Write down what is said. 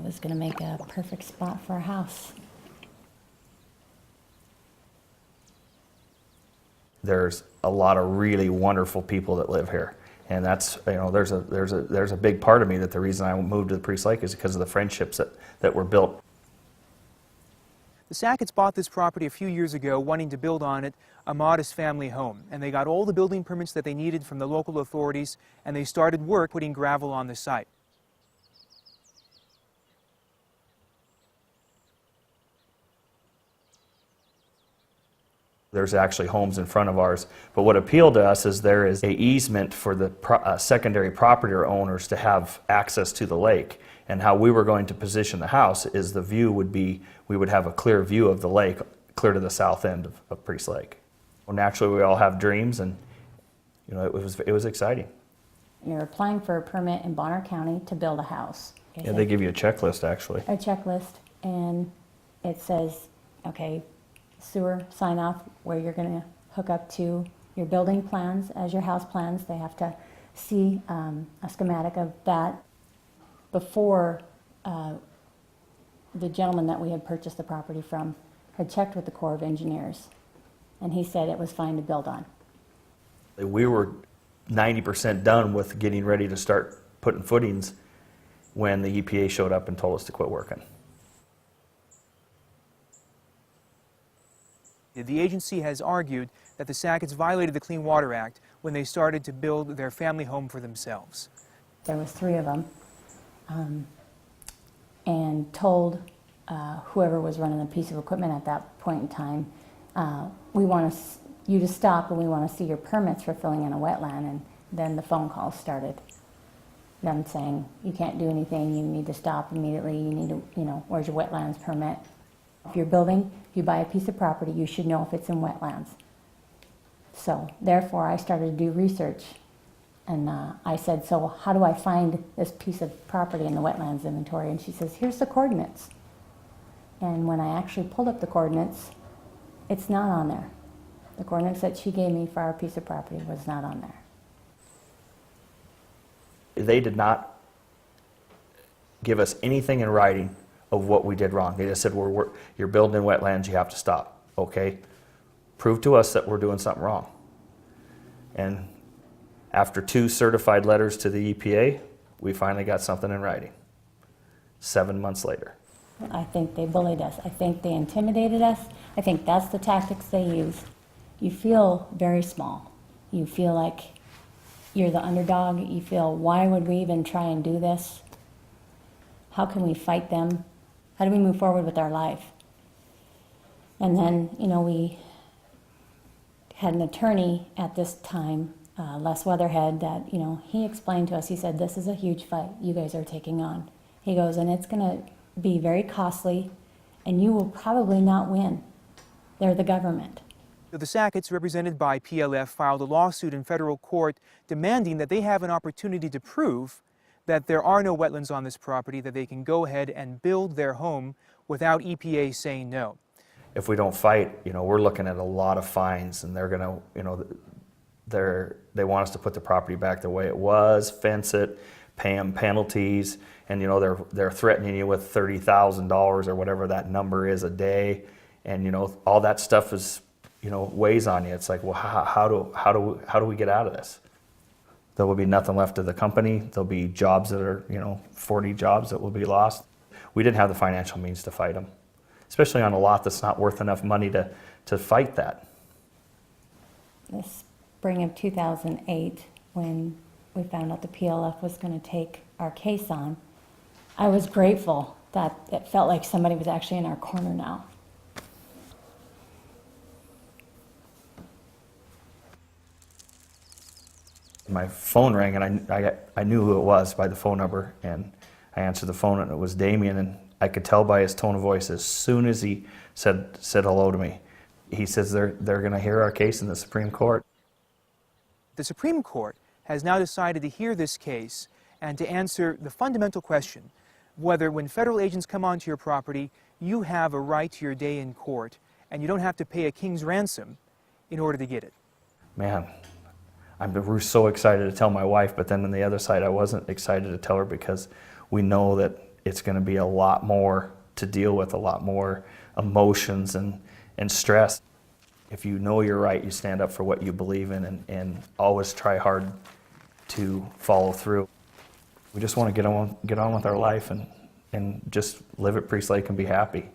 it was going to make a perfect spot for a house. There's a lot of really wonderful people that live here. And that's, there's a big part of me that the reason I moved to the Priest Lake is because of the friendships that were built. The Sacketts bought this property a few years ago, wanting to build on it a modest family home. And they got all the building permits that they needed from the local authorities, and they started work putting gravel on the site. There's actually homes in front of ours, but what appealed to us is there is an easement for the secondary property owners to have access to the lake. And how we were going to position the house is the view would be, we would have a clear view of the lake, clear to the south end of Priest Lake. Well, naturally, we all have dreams, and it was exciting. You're applying for a permit in Bonner County to build a house. Yeah, they give you a checklist, actually. A checklist, and it says, okay, sewer sign off where you're going to hook up to your building plans as your house plans. They have to see a schematic of that. Before the gentleman that we had purchased the property from had checked with the Corps of Engineers, and he said it was fine to build on. We were 90% done with getting ready to start putting footings when the EPA showed up and told us to quit working. The agency has argued that the Sacketts violated the Clean Water Act when they started to build their family home for themselves. There was 3 of them, and told whoever was running the piece of equipment at that point in time, we want you to stop, and we want to see your permits for filling in a wetland. And then the phone calls started. Them saying, you can't do anything, you need to stop immediately, you need to, where's your wetlands permit? If you're building, if you buy a piece of property, you should know if it's in wetlands. So therefore, I started to do research, and I said, so how do I find this piece of property in the wetlands inventory? And she says, here's the coordinates. And when I actually pulled up the coordinates, it's not on there. The coordinates that she gave me for our piece of property was not on there. They did not give us anything in writing of what we did wrong. They just said, you're building in wetlands, you have to stop. Okay, prove to us that we're doing something wrong. And after 2 certified letters to the EPA, we finally got something in writing, 7 months later. I think they bullied us. I think they intimidated us. I think that's the tactics they used. You feel very small. You feel like you're the underdog. You feel, why would we even try and do this? How can we fight them? How do we move forward with our life? And then, we had an attorney at this time, Les Weatherhead, that, he explained to us, he said, this is a huge fight you guys are taking on. He goes, and it's going to be very costly, and you will probably not win. They're the government. The Sacketts, represented by PLF, filed a lawsuit in federal court demanding that they have an opportunity to prove that there are no wetlands on this property, that they can go ahead and build their home without EPA saying no. If we don't fight, we're looking at a lot of fines, and they're going to, they want us to put the property back the way it was, fence it, pay them penalties, and they're threatening you with $30,000 or whatever that number is a day, and all that stuff is weighs on you. It's like, well, how do we get out of this? There will be nothing left of the company. There'll be jobs that are 40 jobs that will be lost. We didn't have the financial means to fight them, especially on a lot that's not worth enough money to fight that. The spring of 2008, when we found out the PLF was going to take our case on, I was grateful that it felt like somebody was actually in our corner now. My phone rang, and I knew who it was by the phone number, and I answered the phone, and it was Damien, and I could tell by his tone of voice as soon as he said hello to me. He says they're going to hear our case in the Supreme Court. The Supreme Court has now decided to hear this case and to answer the fundamental question whether, when federal agents come onto your property, you have a right to your day in court, and you don't have to pay a king's ransom in order to get it. Man, we're so excited to tell my wife, but then on the other side, I wasn't excited to tell her, because we know that it's going to be a lot more to deal with, a lot more emotions and stress. If you know you're right, you stand up for what you believe in and always try hard to follow through. We just want to get on with our life and just live at Priest Lake and be happy.